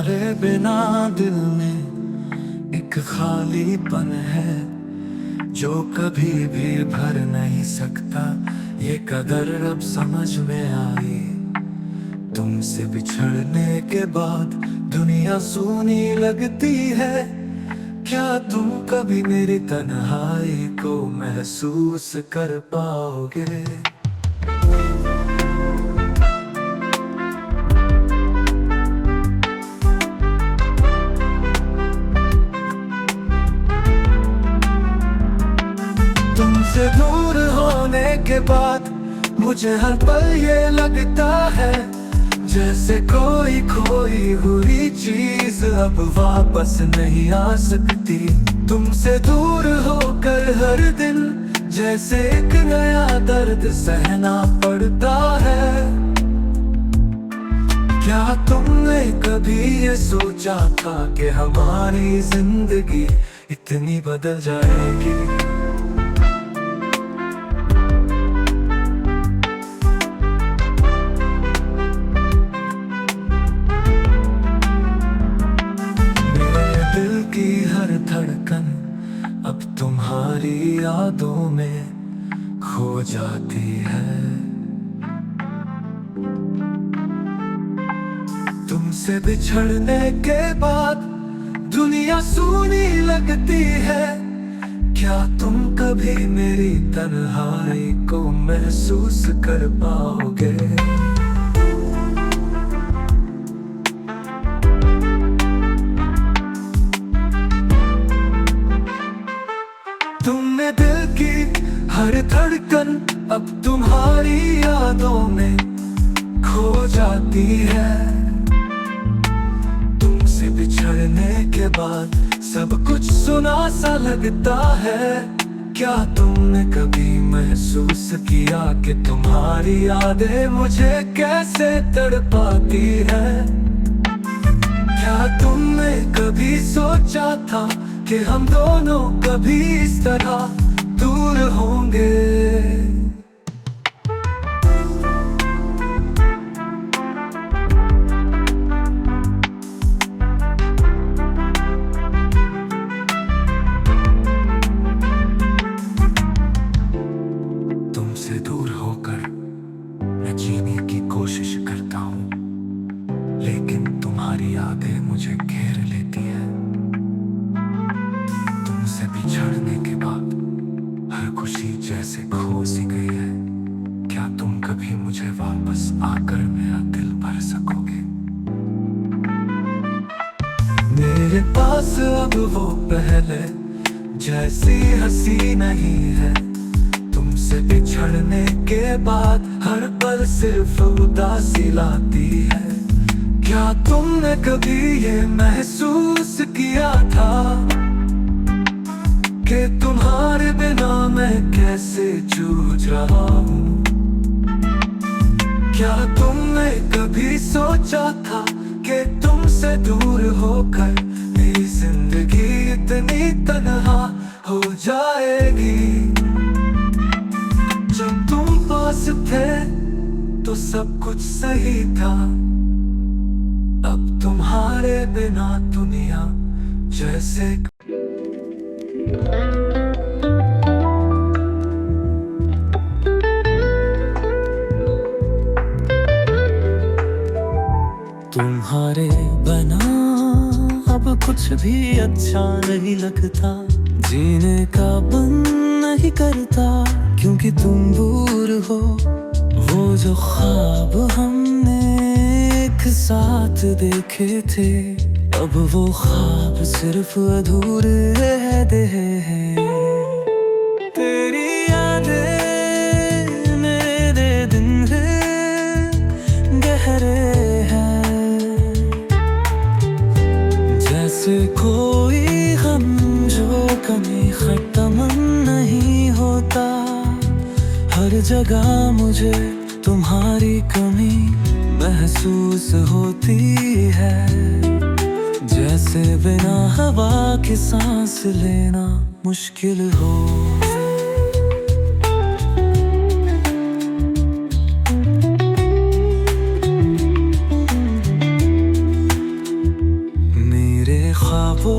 तुम्हारे बिना दिल में एक खालीपन है जो कभी भी भर नहीं सकता। ये कदर अब समझ में आई, तुमसे बिछड़ने के बाद दुनिया सूनी लगती है। क्या तुम कभी मेरी तन्हाई को महसूस कर पाओगे? तुमसे दूर होने के बाद मुझे हर पल ये लगता है जैसे कोई खोई हुई चीज अब वापस नहीं आ सकती। तुमसे दूर होकर हर दिन जैसे एक नया दर्द सहना पड़ता है। क्या तुमने कभी ये सोचा था कि हमारी जिंदगी इतनी बदल जाएगी? की हर धड़कन अब तुम्हारी यादों में खो जाती है। तुमसे बिछड़ने के बाद दुनिया सूनी लगती है। क्या तुम कभी मेरी तन्हाई को महसूस कर पाओगे? तुमने दिल की हर धड़कन अब तुम्हारी यादों में खो जाती है। तुमसे बिछड़ने के बाद सब कुछ सुना सा लगता है। क्या तुमने कभी महसूस किया कि तुम्हारी यादें मुझे कैसे तड़पाती है? क्या तुमने कभी सोचा था कि हम दोनों कभी इस तरह दूर होंगे? तुमसे दूर होकर मैं जीने की कोशिश करता हूँ, लेकिन तुम्हारी यादें मुझे घेर लेती है। तुमसे बिछड़ने के बाद हर खुशी जैसे खो सी गई है। क्या तुम कभी मुझे वापस आकर मेरा दिल भर सकोगे? मेरे पास अब वो पहले जैसी हंसी नहीं है। तुमसे बिछड़ने के बाद हर पल सिर्फ उदासी लाती है। क्या तुमने कभी ये महसूस किया था कि तुम्हारे बिना मैं कैसे जूझ रहा हूँ? क्या तुमने कभी सोचा था कि तुमसे दूर होकर मेरी जिंदगी इतनी तन्हा हो जाएगी? जब तुम पास थे तो सब कुछ सही था, अब तुम्हारे बिना दुनिया जैसे तुम्हारे बना अब कुछ भी अच्छा नहीं लगता। जीने का मन नहीं करता क्योंकि तुम दूर हो। वो जो ख्वाब हमने एक साथ देखे थे, अब वो ख्वाब सिर्फ अधूरे रहते हैं। तेरी यादें मेरे दिन गहरे हैं, जैसे कोई गम जो कभी खत्म नहीं होता। हर जगह मुझे तुम्हारी कमी महसूस होती है, जैसे बिना हवा की सांस लेना मुश्किल हो।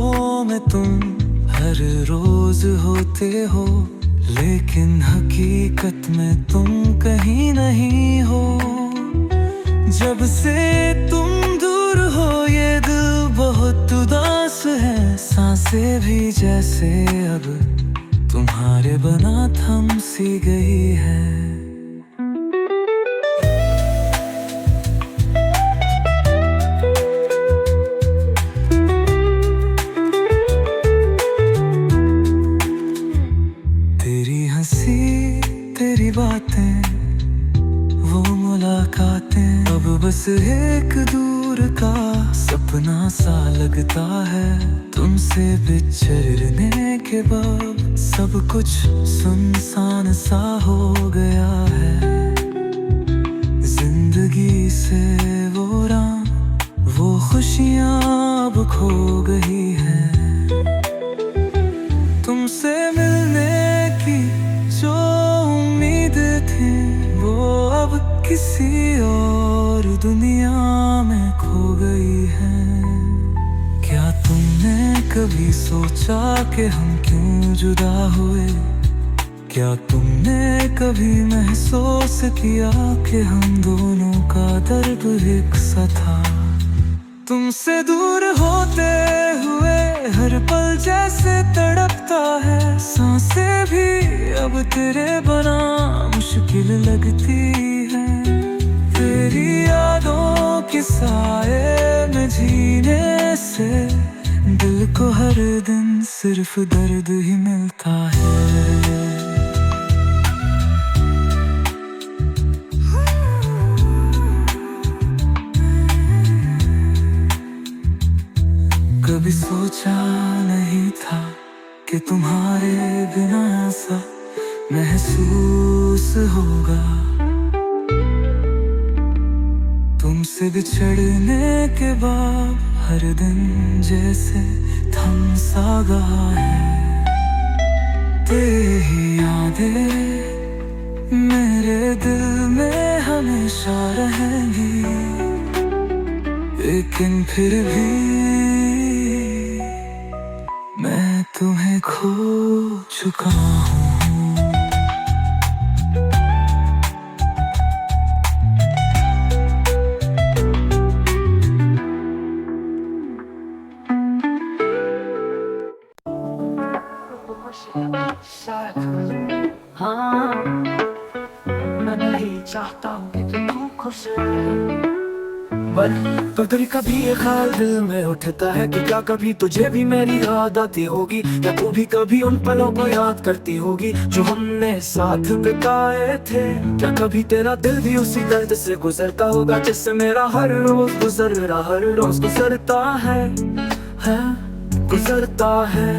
यादों में तुम हर रोज होते हो, लेकिन हकीकत में तुम कहीं नहीं हो। जब से तुम दूर हो ये दिल बहुत उदास है, सांसें भी जैसे अब तुम्हारे बना थम सी गई है। तेरी हंसी, तेरी बातें, वो मुलाकातें अब बस एक दूर का सपना सा लगता है। तुमसे बिछड़ने के बाद सब कुछ सुनसान सा हो गया है। जिंदगी से वो राम, वो खुशियाँ अब खो गई है। तुमसे मिलने की जो उम्मीद थी वो अब किसी और दुनिया में खो गई है। क्या तुमने कभी सोचा कि हम क्यों जुदा हुए? क्या तुमने कभी महसूस किया कि हम दोनों का दर्द एक सा था? तुमसे दूर होते हुए हर पल जैसे तड़पता है, सांसें भी अब तेरे बना मुश्किल लगती है। तेरी यादों के साए में जीने से दिल को हर दिन सिर्फ दर्द ही मिलता है। कभी सोचा नहीं था कि तुम्हारे बिना ऐसा महसूस होगा। तुमसे बिछड़ने के बाद हर दिन जैसे थम सा गया है। तेरी यादें मेरे दिल में हमेशा रहेंगी, लेकिन फिर भी मैं तुम्हें खो चुका हूँ। हाँ, मैं नहीं चाहता हूँ कि तुम खुश रहे, तो दिल कभी ये ख्याल दिल में उठता है कि क्या कभी तुझे भी मेरी याद आती होगी, या तू भी कभी उन पलों को याद करती होगी जो हमने साथ बिताए थे। क्या कभी तेरा दिल भी उसी दर्द से गुजरता होगा जिससे मेरा हर रोज गुजर रहा, हर रोज गुजरता है गुजरता है।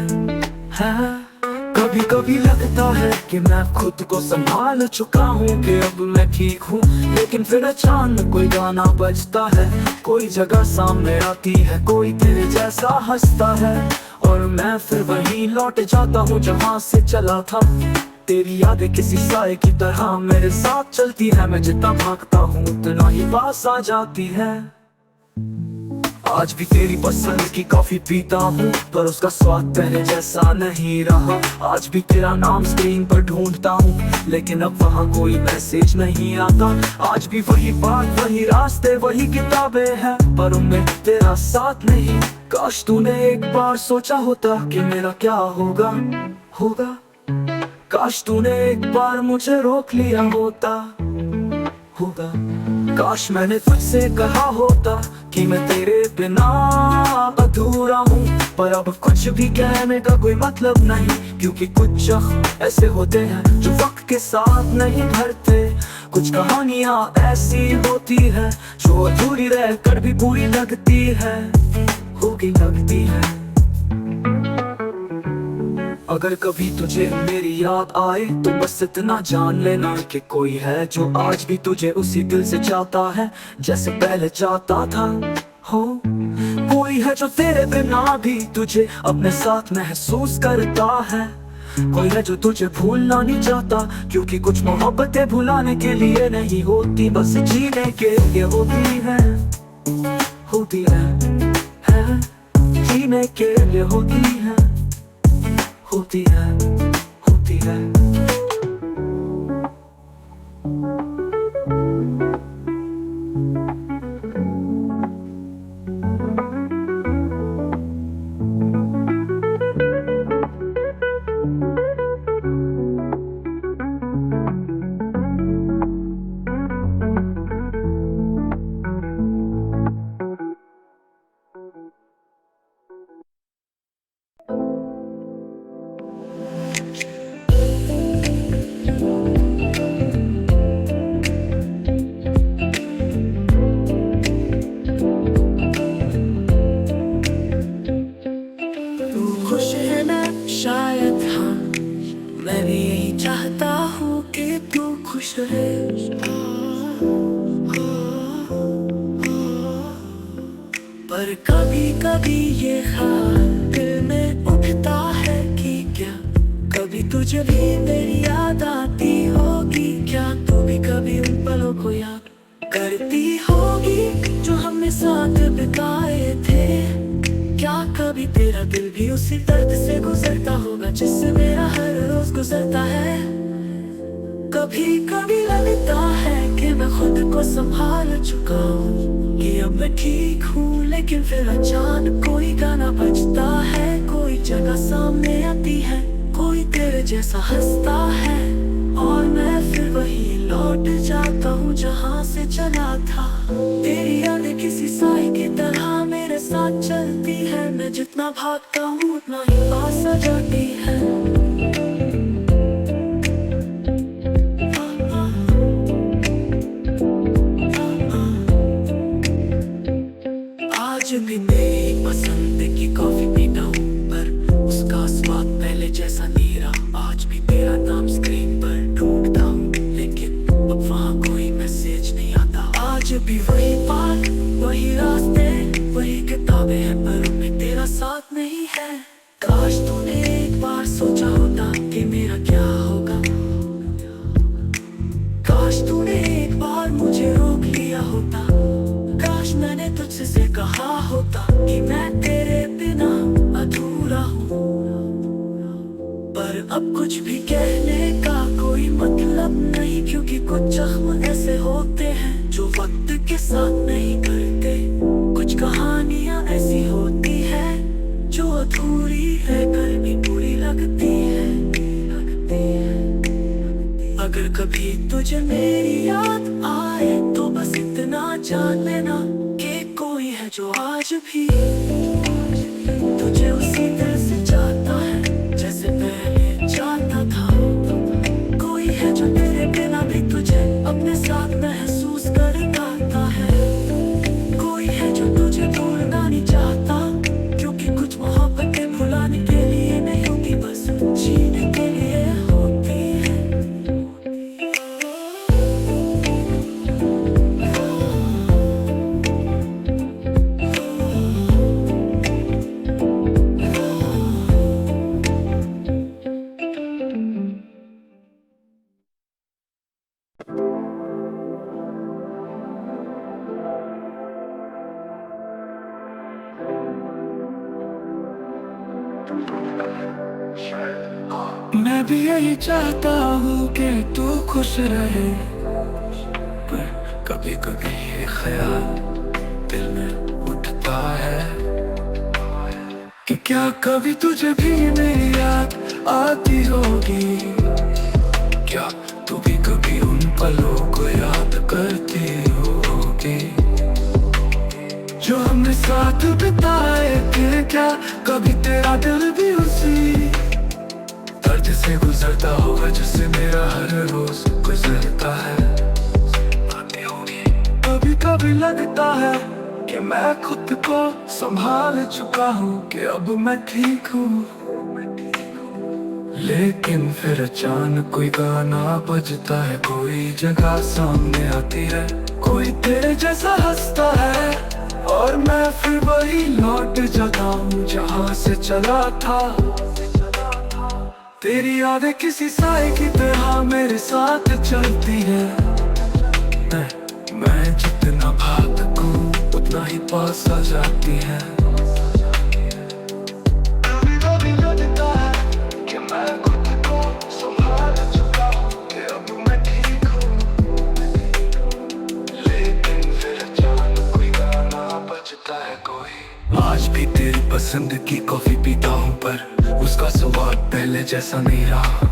कभी कभी लगता है कि मैं खुद को संभाल चुका हूँ, कि अब मैं ठीक हूँ, लेकिन फिर अचानक कोई गाना बजता है, कोई जगह सामने आती है, कोई तेरे जैसा हंसता है, और मैं फिर वहीं लौट जाता हूँ जहाँ से चला था। तेरी यादें किसी साए की तरह मेरे साथ चलती है, मैं जितना भागता हूँ उतना ही पास आ जाती है। आज भी तेरी पसंद की कॉफी पीता हूँ, पर उसका स्वाद पहले जैसा नहीं रहा। आज भी तेरा नाम स्क्रीन पर ढूंढता हूँ, लेकिन अब वहाँ कोई मैसेज नहीं आता। आज भी वही बात, वही रास्ते, वही किताबें हैं, पर उनमें तेरा साथ नहीं। काश तूने एक बार सोचा होता कि मेरा क्या होगा। काश तूने एक बार मुझे रोक लिया होता। काश मैंने तुझसे कहा होता कि मैं तेरे बिना अधूरा हूँ, पर अब कुछ भी कहने का कोई मतलब नहीं, क्योंकि कुछ जख्म ऐसे होते हैं जो वक्त के साथ नहीं भरते। कुछ कहानियाँ ऐसी होती है जो अधूरी रह कर भी पूरी लगती है। अगर कभी तुझे मेरी याद आए तो बस इतना जान लेना कि कोई है जो आज भी तुझे उसी दिल से चाहता है जैसे पहले चाहता था। कोई है जो तेरे बिना भी तुझे अपने साथ महसूस करता है। कोई है जो तुझे भूलना नहीं चाहता, क्योंकि कुछ मोहब्बतें भुलाने के लिए नहीं होती, बस जीने के लिए होती है। जीने जीने के लिए होती है, होती है, होती है। खुश है ना शायद, हाँ मैं भी यही चाहता हूँ कि तू खुश रहे। पर कभी कभी ये ख्याल दिल में उठता है कि क्या कभी तुझे भी मेरी याद आती होगी, क्या तू भी कभी उन पलों को याद करती होगी जो हमने साथ बिताए थे। क्या कभी तेरा दिल भी उसी दर्द से गुजरता होगा जिससे मेरा हर रोज गुजरता है। कभी कभी लगता है कि मैं खुद को संभाल चुका हूँ, कि अब मैं ठीक हूँ, लेकिन फिर अचानक कोई गाना बजता है, कोई जगह सामने आती है, कोई तेरे जैसा हंसता है, और मैं फिर वही लौट जाता हूँ जहाँ से चला था। तेरी यादें किसी साए की तरह मेरे साथ चलती है, मैं जितना भागता हूँ उतना ही पास आ जाती है। आज भी मेरी पसंद की कॉफी पीता हूँ, पर उसका स्वाद पहले जैसा नहीं रहा। आज भी तेरा नाम स्क्रीन पर ढूंढता हूँ, लेकिन अब वहाँ कोई मैसेज नहीं आता। आज भी वही पार्क, वही रास्ते, वही किताबें हैं, पर उनमें तेरा साथ नहीं है। काश तूने एक बार सोचा होता कि मेरा क्या होगा, काश तूने एक बार मुझे रोक लिया होता, काश मैंने तुझसे कहा होता कि मैं तेरे बिना अधूरा हूँ। पर अब कुछ भी कहने का कोई मतलब नहीं, क्योंकि कुछ जख्म ऐसे होते हैं जो वक्त के साथ नहीं करते। कुछ कहानियां ऐसी होती हैं जो अधूरी रहकर भी पूरी लगती है, लगती है। अगर कभी तुझे मेरी याद आए तो बस इतना जान लेना कि कोई है जो आज भी तुझे उसी तरह से चाहता है जैसे पहले चाहता था। कोई है जो तेरे बिना भी तुझे अपने साथ महसूस कर पाता है। कोई है जो तुझे छोड़ना नहीं चाहता, क्योंकि कुछ मोहब्बतें भुलाने के लिए नहीं होती, बस जीने के लिए होती है। मैं भी यही चाहता हूँ कि तू खुश रहे, पर कभी कभी ये ख्याल दिल में उठता है कि क्या कभी तुझे भी मेरी याद आती होगी, क्या तू भी कभी उन पलों को याद करती होगी जो हमने साथ बिताए थे। क्या कभी तेरा दिल भी उसी दर्द से गुजरता होगा जिससे मेरा हर रोज गुजरता है। कभी कभी लगता है कि मैं खुद को संभाल चुका हूँ, कि अब मैं ठीक हूँ, लेकिन फिर अचानक कोई गाना बजता है, कोई जगह सामने आती है, कोई तेरे जैसा हंसता है, और मैं फिर वही लौट जाता हूँ जहाँ से चला था। तेरी यादें किसी साए की तरह मेरे साथ चलती है, मैं जितना भागूं उतना ही पास आ जाती है। जिंदगी कॉफी पीता हूँ पर उसका स्वाद पहले जैसा नहीं रहा।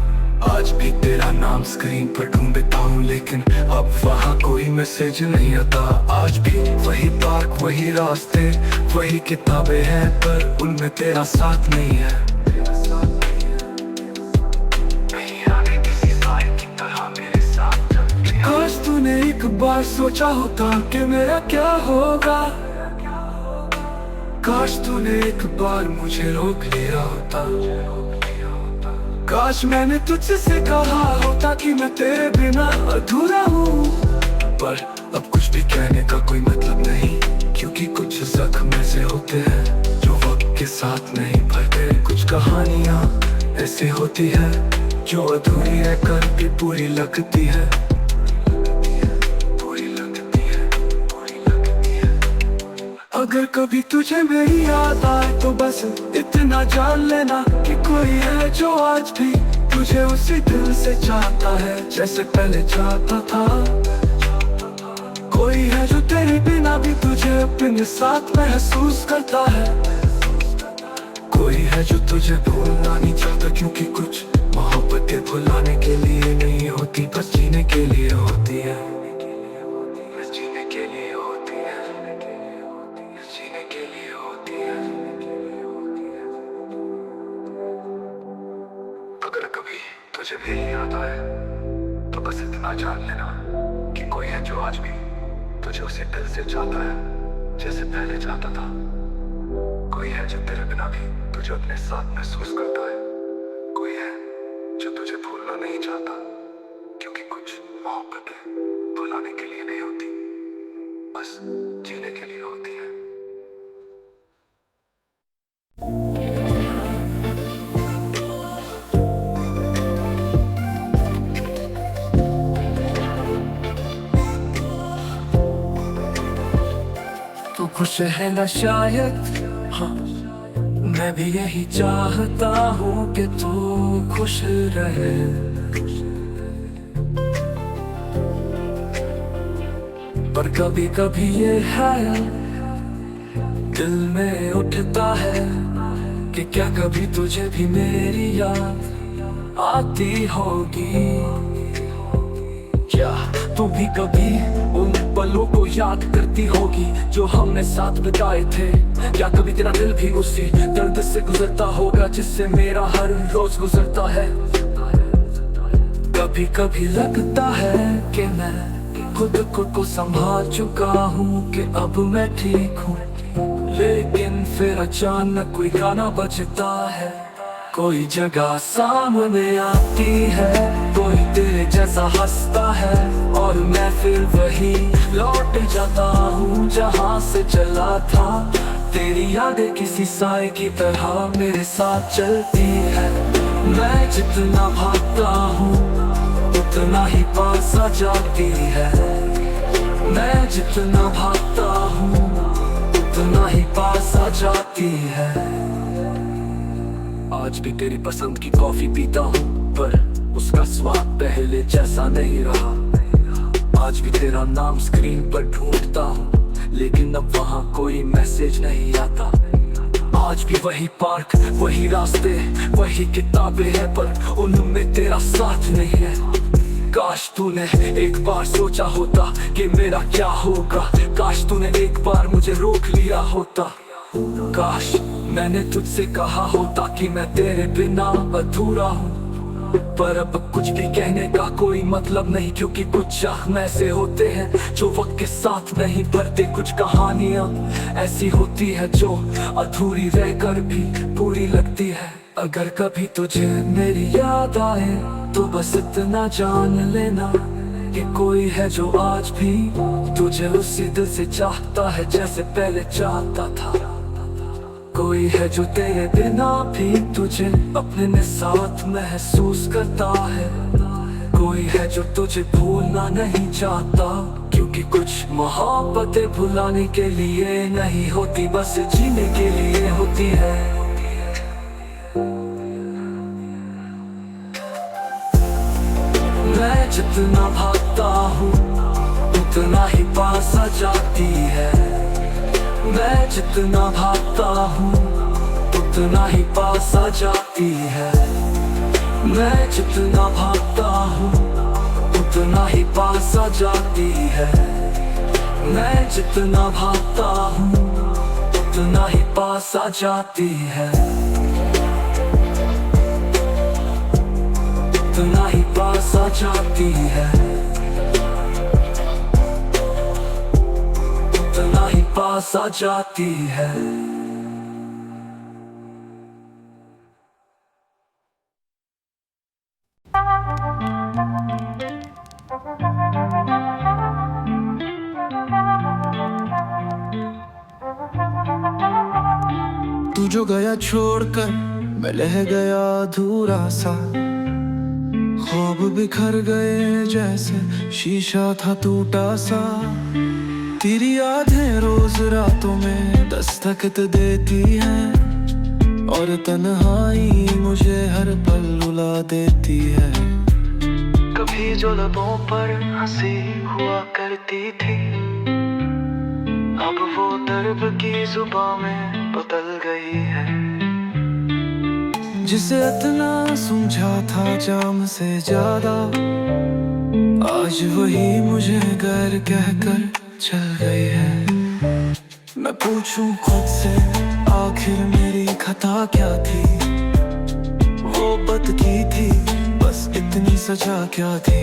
आज भी तेरा नाम स्क्रीन पर ढूंढता हूँ लेकिन अब वहाँ कोई मैसेज नहीं आता। आज भी वही पार्क, वही रास्ते, वही किताबें हैं पर उनमें तेरा साथ नहीं है। काश तूने एक बार सोचा होता कि मेरा क्या होगा। काश तूने एक बार मुझे रोक लिया होता। काश मैंने तुझसे कहा होता कि मैं तेरे बिना अधूरा हूँ। पर अब कुछ भी कहने का कोई मतलब नहीं, क्योंकि कुछ जख्म ऐसे होते हैं जो वक्त के साथ नहीं भरते। कुछ कहानियाँ ऐसे होती है जो अधूरी रहकर भी पूरी लगती है। अगर कभी तुझे मेरी याद आए तो बस इतना जान लेना कि कोई है जो आज भी तुझे उसी दिल से चाहता है जैसे पहले चाहता था। कोई है जो तेरे बिना भी तुझे अपने साथ महसूस करता है। कोई है जो तुझे भूलना नहीं चाहता, क्योंकि कुछ मोहब्बतें भुलाने के लिए नहीं होती, बस जीने के लिए होती है। अगर कभी तुझे भी याद आए तो बस इतना जान लेना कि कोई है जो आज भी तुझे उसी दिल से चाहता है जैसे पहले चाहता था। कोई है जो तेरे बिना भी तुझे अपने साथ महसूस करता है। कोई है जो तुझे भूलना नहीं चाहता, क्योंकि कुछ मोहब्बतें भुलाने के लिए नहीं होती, बस जीने के लिए होती है। तू खुश है ना शायद, हाँ मैं भी यही चाहता हूँ कि तू खुश रहे। पर कभी कभी ये है दिल में उठता है कि क्या कभी तुझे भी मेरी याद आती होगी। क्या तू भी कभी उन पलों को याद करती होगी जो हमने साथ बिताए थे। क्या कभी तेरा दिल भी उसी दर्द से गुजरता होगा जिससे मेरा हर रोज गुजरता है। कभी कभी लगता है कि मैं खुद को संभाल चुका हूँ, कि अब मैं ठीक हूँ, लेकिन फिर अचानक कोई गाना बजता है। कोई जगह सामने आती है, कोई तेरे जैसा हंसता है और मैं फिर वही लौट जाता हूँ जहाँ से चला था। तेरी यादें किसी साए की तरह मेरे साथ चलती है। मैं जितना भागता हूँ उतना ही पास आ जाती है। मैं जितना भागता हूँ उतना ही पास आ जाती है। आज भी तेरी पसंद की कॉफी पीता हूँ पर उसका स्वाद पहले जैसा नहीं रहा। आज भी तेरा नाम स्क्रीन पर ढूंढता हूँ लेकिन अब वहाँ कोई मैसेज नहीं आता। आज भी वही पार्क, वही रास्ते, वही किताबें हैं पर उनमें तेरा साथ नहीं है। काश तूने एक बार सोचा होता कि मेरा क्या होगा। काश तूने एक बार मुझे रोक लिया होता। काश मैंने तुझसे कहा होता कि मैं तेरे बिना अधूरा हूँ। पर अब कुछ भी कहने का कोई मतलब नहीं, क्योंकि कुछ जख्म ऐसे होते हैं जो वक्त के साथ नहीं भरते। कुछ कहानियाँ ऐसी होती है जो अधूरी रहकर भी पूरी लगती है। अगर कभी तुझे मेरी याद आए तो बस इतना जान लेना कि कोई है जो आज भी तुझे उसी दिल से चाहता है जैसे पहले चाहता था। कोई है जो तेरे बिना भी तुझे अपने साथ महसूस करता है। कोई है जो तुझे भूलना नहीं चाहता, क्योंकि कुछ मोहब्बतें भुलाने के लिए नहीं होती, बस जीने के लिए होती है। मैं जितना भागता हूँ उतना ही पास आ जाती है। मैं जितना भागता हूँ उतना ही पास आ जाती है। मैं जितना भागता हूँ उतना ही पास आ जाती है। मैं जितना भागता हूँ उतना ही पास आ जाती है। उतना ही पास आ जाती है। उतना ही पास आ जाती है। तू जो गया छोड़कर मैं रह गया अधूरा सा। ख्वाब बिखर गए जैसे शीशा था टूटा सा। तेरी यादें रोज रातों में दस्तक देती हैं और तन्हाई मुझे हर पल रुला देती है। कभी जो लबों पर हंसी हुआ करती थी अब वो दर्द की जुबां में बदल गई है। जिसे इतना समझा था जाम से ज्यादा आज वही मुझे गैर कहकर चल गई है। मैं पूछूं खुद से आखिर मेरी खता क्या थी। वो बद की थी बस इतनी सजा क्या थी।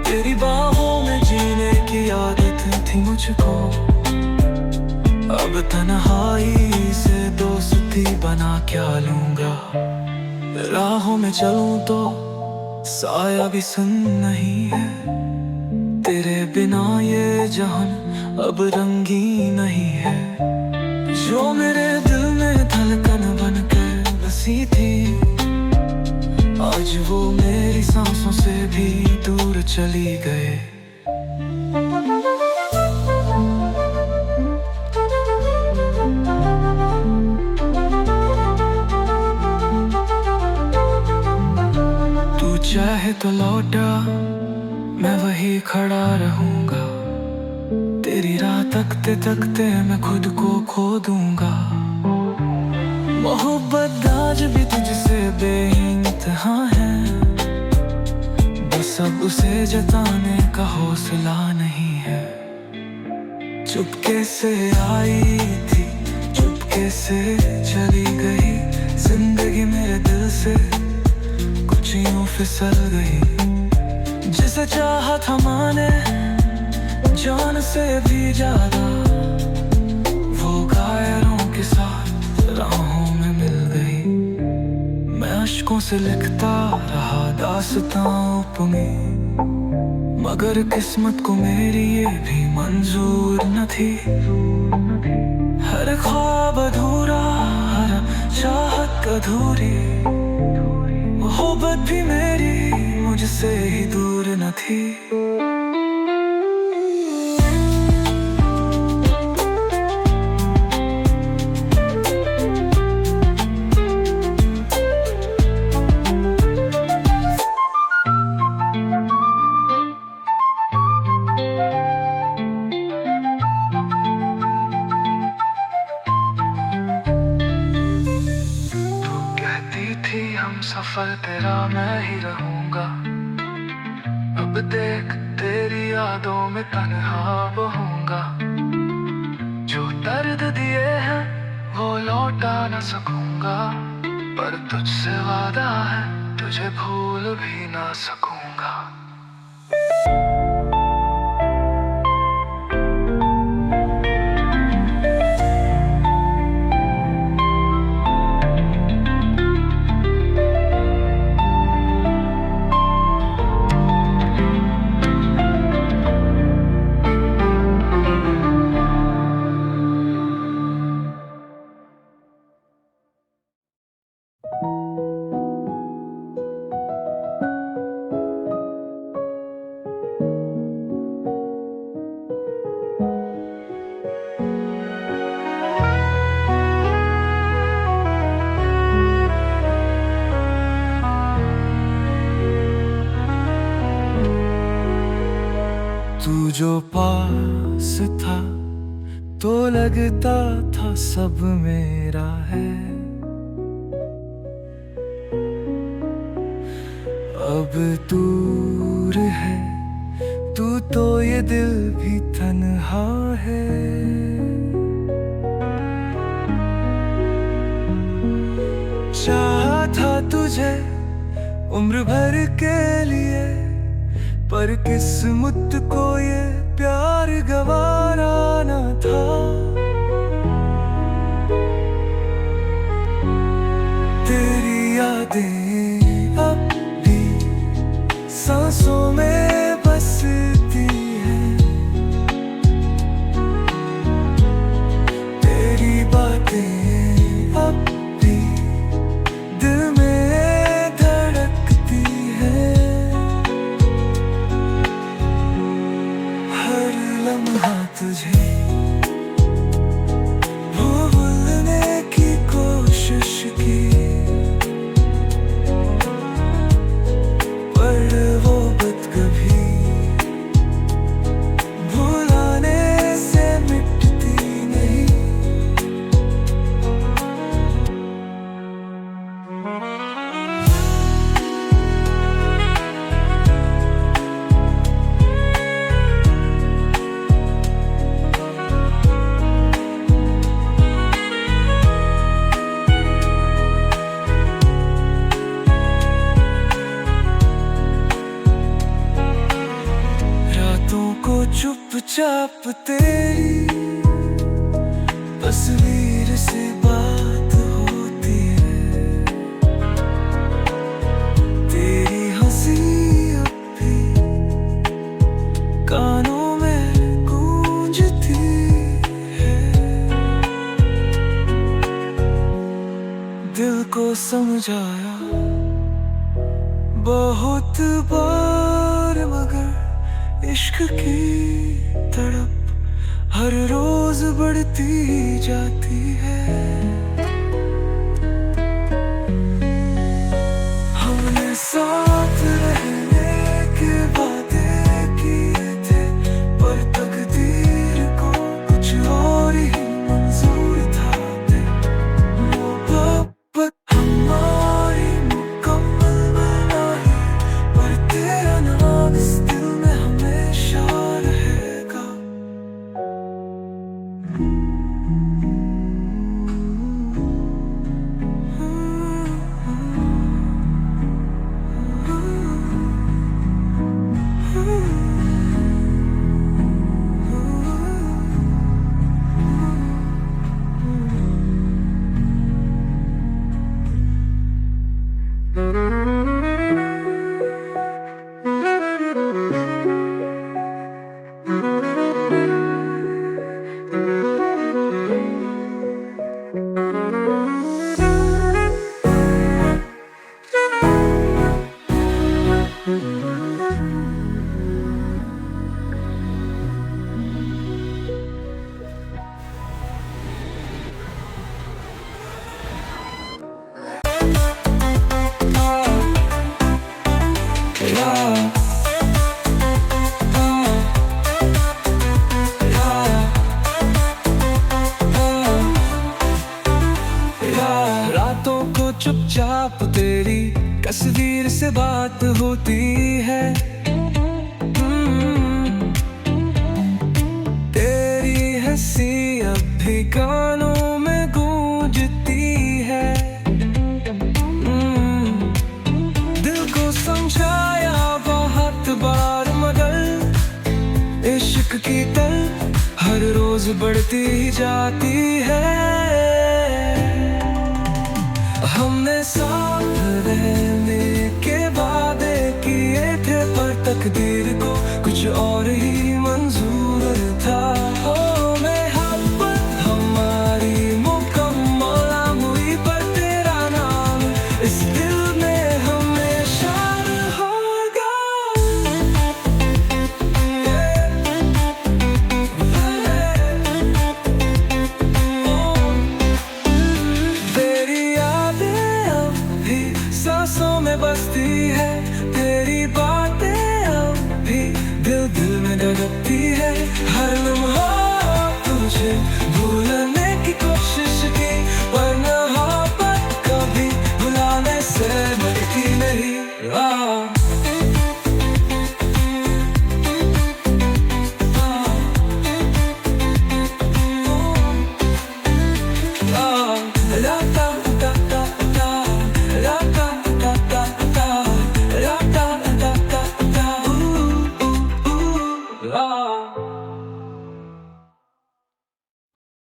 तेरी बाहों में जीने की आदत थी मुझको अब तन्हाई से दोस्ती बना क्या लूंगा। राहों में चलूं तो साया भी सुन नहीं है। तेरे बिना ये जहान अब रंगी नहीं है। जो मेरे दिल में धड़कन बनकर बसी थी आज वो मेरी सांसों से भी दूर चली गए। तू चाहे तो लौटा मैं वही खड़ा रहूंगा। तेरी राह तकते तकते मैं खुद को खो दूंगा। मोहब्बत आज भी तुझसे बेइंतहा है बस अब उसे जताने का हौसला नहीं है। चुपके से आई थी चुपके से चली गई। जिंदगी मेरे दिल से कुछ यूं फिसल गई। जिसे चाहा था माने जान से भी ज्यादा वो गायरों के साथ राहों में मिल गई। मैं अश्कों से लिखता रहा दास्तां अपनी मगर किस्मत को मेरी ये भी मंजूर न थी। हर ख्वाब अधूरा हर चाहत अधूरी मोहब्बत भी मेरी मुझसे ही दूर न थी। हम सफर तेरा मैं ही रहूंगा। अब देख तेरी यादों में तन्हा बहूंगा। जो दर्द दिए हैं वो लौटा न सकूंगा पर तुझसे वादा है तुझे भूल भी ना सकूंगा। तू जो पास था तो लगता था सब मेरा है। अब दूर है तू तो ये दिल भी तन्हा है। चाहा था तुझे उम्र भर के लिए, पर किस्मत को ये प्यार गवारा न था। तेरी यादें अब भी सांसों में बसती हैं, तेरी बातें अब भी दिल में धड़कती हैं। हर लम्हा तुझे भूलने की कोशिश की, पर वो बात कभी भुलाने से मिटती नहीं। रातों को चुपचाप तेरी तस्वीर से बात होती है, तेरी हंसी अब भी कानों में गूंजती है। दिल को समझाया बहुत बार, मगर इश्क की तड़प हर रोज बढ़ती जाती है। हमने साथ रहने के वादे किए थे, पर तकदीर को कुछ और ही मंजूर था। मोहब्बत हमारी मुकम्मल बनाई, पर तेरा नाम इस दिल में हमेशा रहेगा। रातों को चुपचाप तेरी तस्वीर से बात होती है। तेरी हंसी अब भी कानों में गूंजती है। दिल को समझाया बहुत बार, मगर इश्क की तल हर रोज बढ़ती जाती है। हमने साथ रहने के वादे किए थे, पर तकदीर को कुछ और ही मंजूर था। ओ मोहब्बत हमारी मुकम्मल हुई, पर तेरा नाम इस